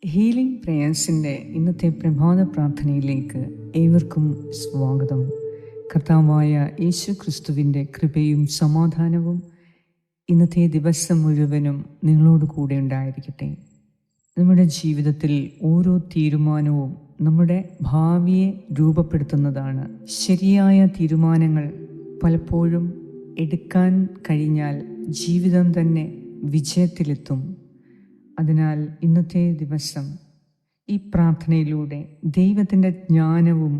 Healing പ്രേയേഴ്സിൻ്റെ ഇന്നത്തെ പ്രഭാത പ്രാർത്ഥനയിലേക്ക് ഏവർക്കും സ്വാഗതം. കർത്താവായ യേശു ക്രിസ്തുവിൻ്റെ കൃപയും സമാധാനവും ഇന്നത്തെ ദിവസം മുഴുവനും നിങ്ങളോട് കൂടെ ഉണ്ടായിരിക്കട്ടെ. നമ്മുടെ ജീവിതത്തിൽ ഓരോ തീരുമാനവും നമ്മുടെ ഭാവിയെ രൂപപ്പെടുത്തുന്നതാണ്. ശരിയായ തീരുമാനങ്ങൾ പലപ്പോഴും എടുക്കാൻ കഴിഞ്ഞാൽ ജീവിതം തന്നെ വിജയത്തിലെത്തും. അതിനാൽ ഇന്നത്തെ ദിവസം ഈ പ്രാർത്ഥനയിലൂടെ ദൈവത്തിൻ്റെ ജ്ഞാനവും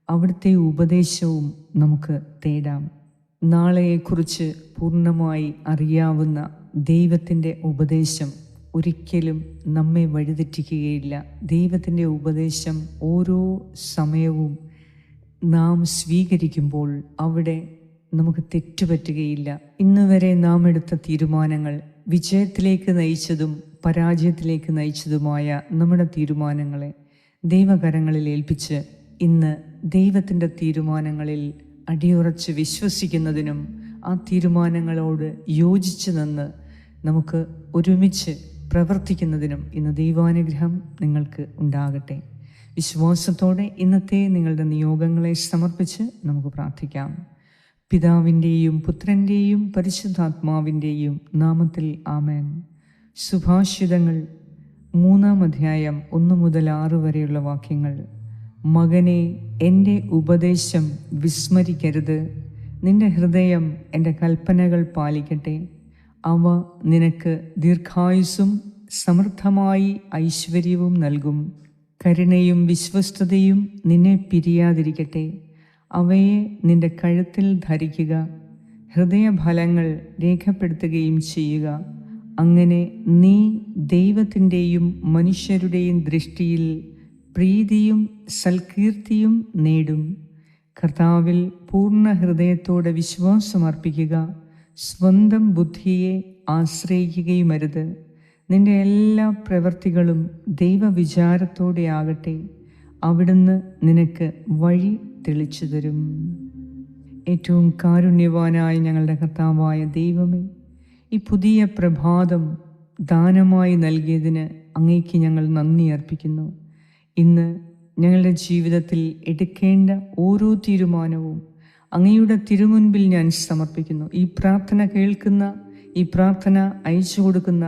അവിടുത്തെ ഉപദേശവും നമുക്ക് തേടാം. നാളെയെക്കുറിച്ച് പൂർണ്ണമായി അറിയാവുന്ന ദൈവത്തിൻ്റെ ഉപദേശം ഒരിക്കലും നമ്മെ വഴിതെറ്റിക്കുകയില്ല. ദൈവത്തിൻ്റെ ഉപദേശം ഓരോ സമയവും നാം സ്വീകരിക്കുമ്പോൾ അവിടെ നമുക്ക് തെറ്റുപറ്റുകയില്ല. ഇന്ന് വരെ നാം എടുത്ത തീരുമാനങ്ങൾ വിജയത്തിലേക്ക് നയിച്ചതും പരാജയത്തിലേക്ക് നയിച്ചതുമായ നമ്മുടെ തീരുമാനങ്ങളെ ദൈവകരങ്ങളിൽ ഏൽപ്പിച്ച് ഇന്ന് ദൈവത്തിൻ്റെ തീരുമാനങ്ങളിൽ അടിയുറച്ച് വിശ്വസിക്കുന്നതിനും ആ തീരുമാനങ്ങളോട് യോജിച്ച് നിന്ന് നമുക്ക് ഒരുമിച്ച് പ്രവർത്തിക്കുന്നതിനും ഇന്ന് ദൈവാനുഗ്രഹം നിങ്ങൾക്ക് ഉണ്ടാകട്ടെ. വിശ്വാസത്തോടെ ഇന്നത്തെ നിങ്ങളുടെ നിയോഗങ്ങളെ സമർപ്പിച്ച് നമുക്ക് പ്രാർത്ഥിക്കാം. പിതാവിൻ്റെയും പുത്രൻ്റെയും പരിശുദ്ധാത്മാവിൻ്റെയും നാമത്തിൽ ആമേൻ. സുഭാഷിതങ്ങൾ 3-ാം അധ്യായം 1 മുതൽ 6 വരെയുള്ള വാക്യങ്ങൾ. മകനെ, എൻ്റെ ഉപദേശം വിസ്മരിക്കരുത്. നിന്റെ ഹൃദയം എൻ്റെ കൽപ്പനകൾ പാലിക്കട്ടെ. അവ നിനക്ക് ദീർഘായുസ്സും സമൃദ്ധമായി ഐശ്വര്യവും നൽകും. കരുണയും വിശ്വസ്തതയും നിന്നെ പിരിയാതിരിക്കട്ടെ. അവയെ നിന്റെ കഴുത്തിൽ ധരിക്കുക. ഹൃദയഫലങ്ങൾ രേഖപ്പെടുത്തുകയും ചെയ്യുക. അങ്ങനെ നീ ദൈവത്തിൻ്റെയും മനുഷ്യരുടെയും ദൃഷ്ടിയിൽ പ്രീതിയും സൽകീർത്തിയും നേടും. കർത്താവിൽ പൂർണ്ണ ഹൃദയത്തോടെ വിശ്വാസമർപ്പിക്കുക. സ്വന്തം ബുദ്ധിയെ ആശ്രയിക്കുകയുമരുത്. നിന്റെ എല്ലാ പ്രവൃത്തികളും ദൈവവിചാരത്തോടെ ആകട്ടെ. അവിടുന്ന് നിനക്ക് വഴി തെളിച്ചു തരും. ഏറ്റവും കാരുണ്യവാനായ ഞങ്ങളുടെ കർത്താവായ ദൈവമേ, ഈ പുതിയ പ്രഭാതം ദാനമായി നൽകിയതിന് അങ്ങേക്ക് ഞങ്ങൾ നന്ദി അർപ്പിക്കുന്നു. ഇന്ന് ഞങ്ങളുടെ ജീവിതത്തിൽ എടുക്കേണ്ട ഓരോ തീരുമാനവും അങ്ങയുടെ തിരുമുൻപിൽ ഞാൻ സമർപ്പിക്കുന്നു. ഈ പ്രാർത്ഥന കേൾക്കുന്ന, ഈ പ്രാർത്ഥന അയച്ചു കൊടുക്കുന്ന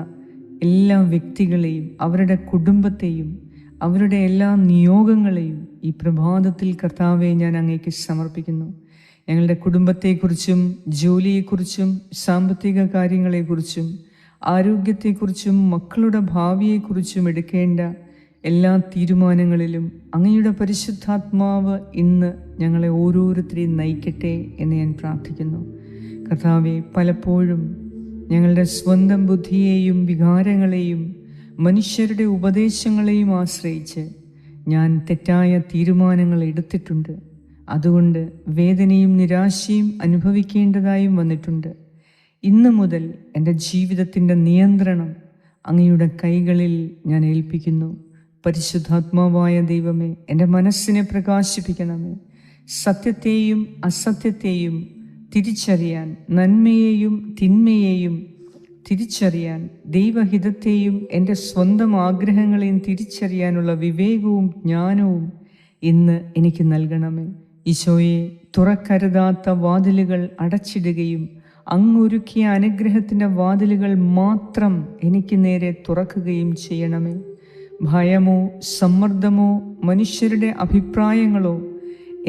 എല്ലാ വ്യക്തികളെയും, അവരുടെ കുടുംബത്തെയും, അവരുടെ എല്ലാ നിയോഗങ്ങളെയും ഈ പ്രഭാതത്തിൽ കർത്താവെ ഞാൻ അങ്ങേക്ക് സമർപ്പിക്കുന്നു. ഞങ്ങളുടെ കുടുംബത്തെക്കുറിച്ചും ജോലിയെക്കുറിച്ചും സാമ്പത്തിക കാര്യങ്ങളെക്കുറിച്ചും ആരോഗ്യത്തെക്കുറിച്ചും മക്കളുടെ ഭാവിയെക്കുറിച്ചും എടുക്കേണ്ട എല്ലാ തീരുമാനങ്ങളിലും അങ്ങയുടെ പരിശുദ്ധാത്മാവ് ഇന്ന് ഞങ്ങളെ ഓരോരുത്തരെയും നയിക്കട്ടെ എന്ന് ഞാൻ പ്രാർത്ഥിക്കുന്നു. കർത്താവെ, പലപ്പോഴും ഞങ്ങളുടെ സ്വന്തം ബുദ്ധിയെയും വികാരങ്ങളെയും മനുഷ്യരുടെ ഉപദേശങ്ങളെയും ആശ്രയിച്ച് ഞാൻ തെറ്റായ തീരുമാനങ്ങൾ എടുത്തിട്ടുണ്ട്. അതുകൊണ്ട് വേദനയും നിരാശയും അനുഭവിക്കേണ്ടതായും വന്നിട്ടുണ്ട്. ഇന്നു മുതൽ എൻ്റെ ജീവിതത്തിൻ്റെ നിയന്ത്രണം അങ്ങയുടെ കൈകളിൽ ഞാൻ ഏൽപ്പിക്കുന്നു. പരിശുദ്ധാത്മാവായ ദൈവമേ, എൻ്റെ മനസ്സിനെ പ്രകാശിപ്പിക്കണമേ. സത്യത്തെയും അസത്യത്തെയും തിരിച്ചറിയാൻ, നന്മയെയും തിന്മയെയും തിരിച്ചറിയാൻ, ദൈവഹിതത്തെയും എൻ്റെ സ്വന്തം ആഗ്രഹങ്ങളെയും തിരിച്ചറിയാനുള്ള വിവേകവും ജ്ഞാനവും ഇന്ന് എനിക്ക് നൽകണമേ. ഈശോയെ, തുറക്കരുതാത്ത വാതിലുകൾ അടച്ചിടുകയും അങ്ങൊരുക്കിയ അനുഗ്രഹത്തിൻ്റെ വാതിലുകൾ മാത്രം എനിക്ക് നേരെ തുറക്കുകയും ചെയ്യണമേ. ഭയമോ സമ്മർദ്ദമോ മനുഷ്യരുടെ അഭിപ്രായങ്ങളോ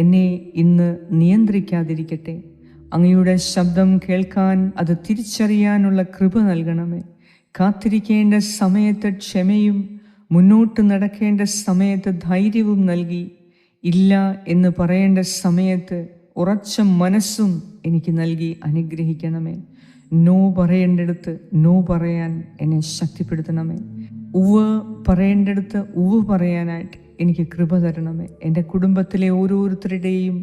എന്നെ ഇന്ന് നിയന്ത്രിക്കാതിരിക്കട്ടെ. അങ്ങയുടെ ശബ്ദം കേൾക്കാൻ, അത് തിരിച്ചറിയാനുള്ള കൃപ നൽകണമേ. കാത്തിരിക്കേണ്ട സമയത്ത് ക്ഷമയും മുന്നോട്ട് നടക്കേണ്ട സമയത്ത് ധൈര്യവും നൽകി, ഇല്ല എന്ന് പറയേണ്ട സമയത്ത് ഉറച്ച മനസ്സും എനിക്ക് നൽകി അനുഗ്രഹിക്കണമേ. നോ പറയേണ്ടടുത്ത് നോ പറയാൻ എന്നെ ശക്തിപ്പെടുത്തണമേ. ഉവ് പറയേണ്ടടുത്ത് ഉവ് പറയാനായിട്ട് എനിക്ക് കൃപ തരണമേ. എൻ്റെ കുടുംബത്തിലെ ഓരോരുത്തരുടെയും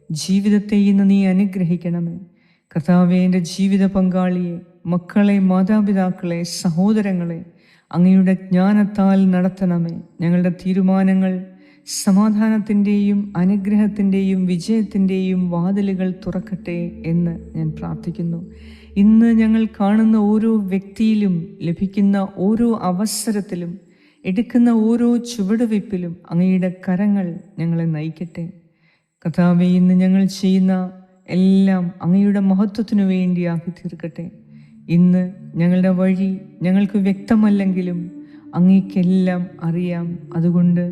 ജീവിതത്തെ ഇന്ന് നീ അനുഗ്രഹിക്കണമേ. കർത്താവേ, എൻ്റെ ജീവിത പങ്കാളിയെ, മക്കളെ, മാതാപിതാക്കളെ, സഹോദരങ്ങളെ അങ്ങയുടെ ജ്ഞാനത്താൽ നടത്തണമേ. ഞങ്ങളുടെ തീരുമാനങ്ങൾ സമാധാനത്തിൻ്റെയും അനുഗ്രഹത്തിൻ്റെയും വിജയത്തിൻ്റെയും വാതിലുകൾ തുറക്കട്ടെ എന്ന് ഞാൻ പ്രാർത്ഥിക്കുന്നു. ഇന്ന് ഞങ്ങൾ കാണുന്ന ഓരോ വ്യക്തിയിലും ലഭിക്കുന്ന ഓരോ അവസരത്തിലും എടുക്കുന്ന ഓരോ ചുവടുവയ്പ്പിലും അങ്ങയുടെ കരങ്ങൾ ഞങ്ങളെ നയിക്കട്ടെ. കർത്താവേ, ഇന്ന് ഞങ്ങൾ ചെയ്യുന്ന എല്ലാം അങ്ങയുടെ മഹത്വത്തിനു വേണ്ടിയാക്കി തീർക്കട്ടെ. ഇന്ന് ഞങ്ങളുടെ വഴി ഞങ്ങൾക്ക് വ്യക്തമല്ലെങ്കിലും അങ്ങേക്കെല്ലാം അറിയാം. അതുകൊണ്ട്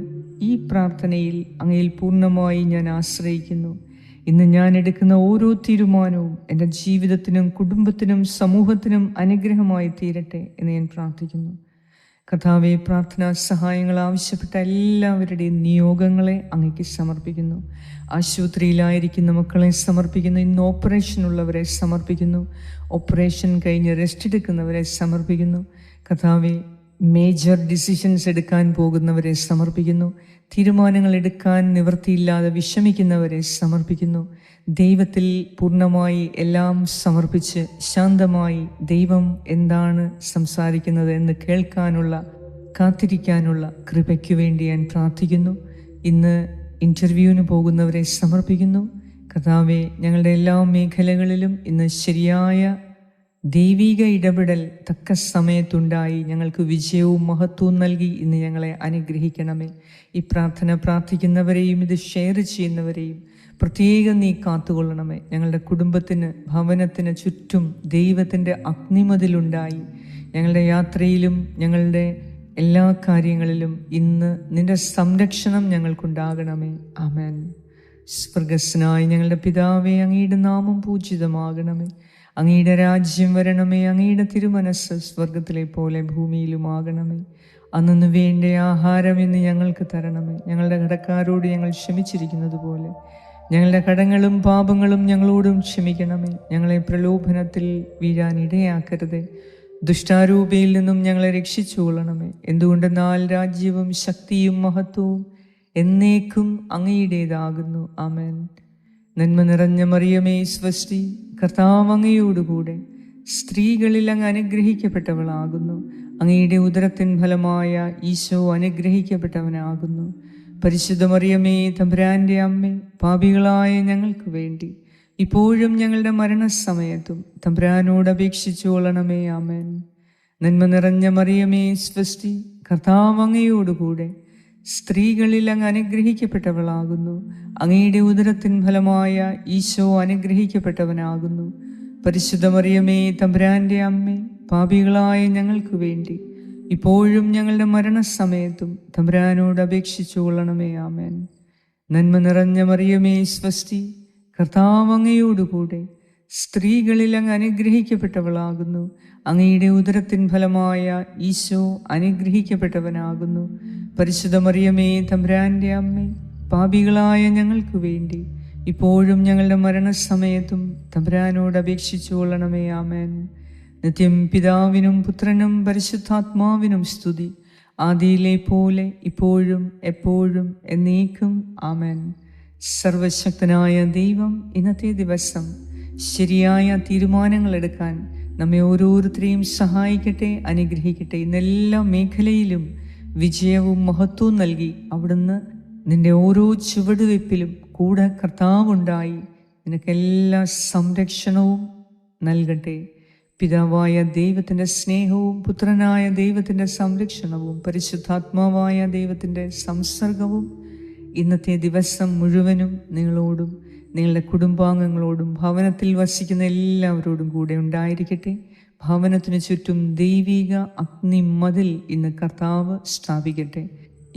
ഈ പ്രാർത്ഥനയിൽ അങ്ങയിൽ പൂർണ്ണമായി ഞാൻ ആശ്രയിക്കുന്നു. ഇന്ന് ഞാൻ എടുക്കുന്ന ഓരോ തീരുമാനവും എൻ്റെ ജീവിതത്തിനും കുടുംബത്തിനും സമൂഹത്തിനും അനുഗ്രഹമായി തീരട്ടെ എന്ന് ഞാൻ പ്രാർത്ഥിക്കുന്നു. കർത്താവേ, പ്രാർത്ഥനാ സഹായങ്ങൾ ആവശ്യപ്പെട്ട എല്ലാവരുടെയും നിയോഗങ്ങളെ അങ്ങേക്ക് സമർപ്പിക്കുന്നു. ആശുപത്രിയിലായിരിക്കുന്ന മക്കളെ സമർപ്പിക്കുന്നു. ഇന്ന് ഓപ്പറേഷൻ ഉള്ളവരെ സമർപ്പിക്കുന്നു. ഓപ്പറേഷൻ കഴിഞ്ഞ് റെസ്റ്റ് എടുക്കുന്നവരെ സമർപ്പിക്കുന്നു. കർത്താവേ, മേജർ ഡിസിഷൻസ് എടുക്കാൻ പോകുന്നവരെ സമർപ്പിക്കുന്നു. തീരുമാനങ്ങൾ എടുക്കാൻ നിവൃത്തിയില്ലാതെ വിഷമിക്കുന്നവരെ സമർപ്പിക്കുന്നു. ദൈവത്തിൽ പൂർണ്ണമായി എല്ലാം സമർപ്പിച്ച് ശാന്തമായി ദൈവം എന്താണ് സംസാരിക്കുന്നത് എന്ന് കേൾക്കാനുള്ള, കാത്തിരിക്കാനുള്ള കൃപയ്ക്ക് വേണ്ടി ഞാൻ പ്രാർത്ഥിക്കുന്നു. ഇന്ന് ഇൻ്റർവ്യൂവിന് പോകുന്നവരെ സമർപ്പിക്കുന്നു. കർത്താവേ, ഞങ്ങളുടെ എല്ലാ മേഖലകളിലും ഇന്ന് ശരിയായ ദൈവിക ഇടപെടൽ തക്ക സമയത്തുണ്ടായി ഞങ്ങൾക്ക് വിജയവും മഹത്വവും നൽകി ഇന്ന് ഞങ്ങളെ അനുഗ്രഹിക്കണമേ. ഈ പ്രാർത്ഥന പ്രാർത്ഥിക്കുന്നവരെയും ഇത് ഷെയർ ചെയ്യുന്നവരെയും പ്രത്യേകം നീ കാത്തുകൊള്ളണമേ. ഞങ്ങളുടെ കുടുംബത്തിന്, ഭവനത്തിന് ചുറ്റും ദൈവത്തിൻ്റെ അഗ്നിമതിലുണ്ടായി ഞങ്ങളുടെ യാത്രയിലും ഞങ്ങളുടെ എല്ലാ കാര്യങ്ങളിലും ഇന്ന് നിന്റെ സംരക്ഷണം ഞങ്ങൾക്കുണ്ടാകണമേ. ആമേൻ. സ്വർഗസ്നായ ഞങ്ങളുടെ പിതാവേ, അങ്ങയുടെ നാമം പൂജിതമാകണമേ. അങ്ങയുടെ രാജ്യം വരണമേ. അങ്ങയുടെ തിരുമനസ്സ് സ്വർഗത്തിലെ പോലെ ഭൂമിയിലുമാകണമേ. അന്നു വേണ്ട ആഹാരം ഇന്ന് ഞങ്ങൾക്ക് തരണമേ. ഞങ്ങളുടെ കടക്കാരോട് ഞങ്ങൾ ക്ഷമിച്ചിരിക്കുന്നത് പോലെ ഞങ്ങളുടെ കടങ്ങളും പാപങ്ങളും ഞങ്ങളോടും ക്ഷമിക്കണമേ. ഞങ്ങളെ പ്രലോഭനത്തിൽ വീഴാൻ ഇടയാക്കരുതേ. ദുഷ്ടാരൂപയിൽ നിന്നും ഞങ്ങളെ രക്ഷിച്ചുകൊള്ളണമേ. എന്തുകൊണ്ടെന്നാൽ രാജ്യവും ശക്തിയും മഹത്വവും എന്നേക്കും അങ്ങയുടേതാകുന്നു. ആമേൻ. നന്മ നിറഞ്ഞ മറിയമേ, സ്വസ്തി, കർത്താവ് അങ്ങയോടുകൂടെ സ്ത്രീകളിൽ അങ്ങ് അനുഗ്രഹിക്കപ്പെട്ടവളാകുന്നു. അങ്ങയുടെ ഉദരത്തിൻ ഫലമായ ഈശോ അനുഗ്രഹിക്കപ്പെട്ടവനാകുന്നു. പരിശുദ്ധ മറിയമേ, തമ്പുരാൻ്റെ അമ്മേ, പാപികളായ ഞങ്ങൾക്ക് വേണ്ടി ഇപ്പോഴും ഞങ്ങളുടെ മരണസമയത്തും തമ്പുരാനോട് അപേക്ഷിച്ചു കൊള്ളണമേ. ആമേൻ. നന്മ നിറഞ്ഞ മറിയമേ, സ്വസ്തി, കർത്താവ് അങ്ങയോടുകൂടെ സ്ത്രീകളിൽ അങ്ങ് അനുഗ്രഹിക്കപ്പെട്ടവളാകുന്നു. അങ്ങയുടെ ഉദരത്തിൻ ഫലമായ ഈശോ അനുഗ്രഹിക്കപ്പെട്ടവനാകുന്നു. പരിശുദ്ധ മറിയമേ, തമ്പുരാൻ്റെ അമ്മേ, പാപികളായ ഞങ്ങൾക്ക് വേണ്ടി ഇപ്പോഴും ഞങ്ങളുടെ മരണസമയത്തും തമ്പുരാനോട് അപേക്ഷിച്ചു കൊള്ളണമേ. ആമേൻ. നന്മ നിറഞ്ഞ മറിയമേ, സ്വസ്തി, കർത്താവ് അങ്ങയോടുകൂടെ സ്ത്രീകളിൽ അങ്ങ് അനുഗ്രഹിക്കപ്പെട്ടവളാകുന്നു. അങ്ങയുടെ ഉദരത്തിൻ ഫലമായ ഈശോ അനുഗ്രഹിക്കപ്പെട്ടവനാകുന്നു. പരിശുദ്ധ മറിയമേ, തമ്പുരാൻ്റെ അമ്മേ, പാപികളായ ഞങ്ങൾക്ക് വേണ്ടി ഇപ്പോഴും ഞങ്ങളുടെ മരണസമയത്തും തമ്പുരാനോട് അപേക്ഷിച്ചു കൊള്ളണമേ. ആമേൻ. നിത്യം പിതാവിനും പുത്രനും പരിശുദ്ധാത്മാവിനും സ്തുതി, ആദിയിലെ പോലെ ഇപ്പോഴും എപ്പോഴും എന്നേക്കും. ആമേൻ. സർവശക്തനായ ദൈവം ഇന്നത്തെ ദിവസം ശരിയായ തീരുമാനങ്ങൾ എടുക്കാൻ നമ്മെ ഓരോരുത്തരെയും സഹായിക്കട്ടെ, അനുഗ്രഹിക്കട്ടെ. ഇന്നെല്ലാ മേഖലയിലും വിജയവും മഹത്വവും നൽകി അവിടുന്ന് നിന്റെ ഓരോ ചുവടുവയ്പ്പിലും കൂടെ കർത്താവുണ്ടായി നിനക്കെല്ലാ സംരക്ഷണവും നൽകട്ടെ. പിതാവായ ദൈവത്തിൻ്റെ സ്നേഹവും പുത്രനായ ദൈവത്തിൻ്റെ സംരക്ഷണവും പരിശുദ്ധാത്മാവായ ദൈവത്തിൻ്റെ സംസർഗവും ഇന്നത്തെ ദിവസം മുഴുവനും നിങ്ങളോടും നിങ്ങളുടെ കുടുംബാംഗങ്ങളോടും ഭവനത്തിൽ വസിക്കുന്ന എല്ലാവരോടും കൂടെ ഉണ്ടായിരിക്കട്ടെ. ഭവനത്തിനു ചുറ്റും ദൈവിക അഗ്നിമതിൽ ഇന്ന് കർത്താവ് സ്ഥാപിക്കട്ടെ.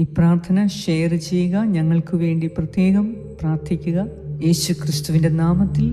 ഈ പ്രാർത്ഥന ഷെയർ ചെയ്യുക, ഞങ്ങൾക്ക് വേണ്ടി പ്രത്യേകം പ്രാർത്ഥിക്കുക. യേശു ക്രിസ്തുവിൻ്റെ നാമത്തിൽ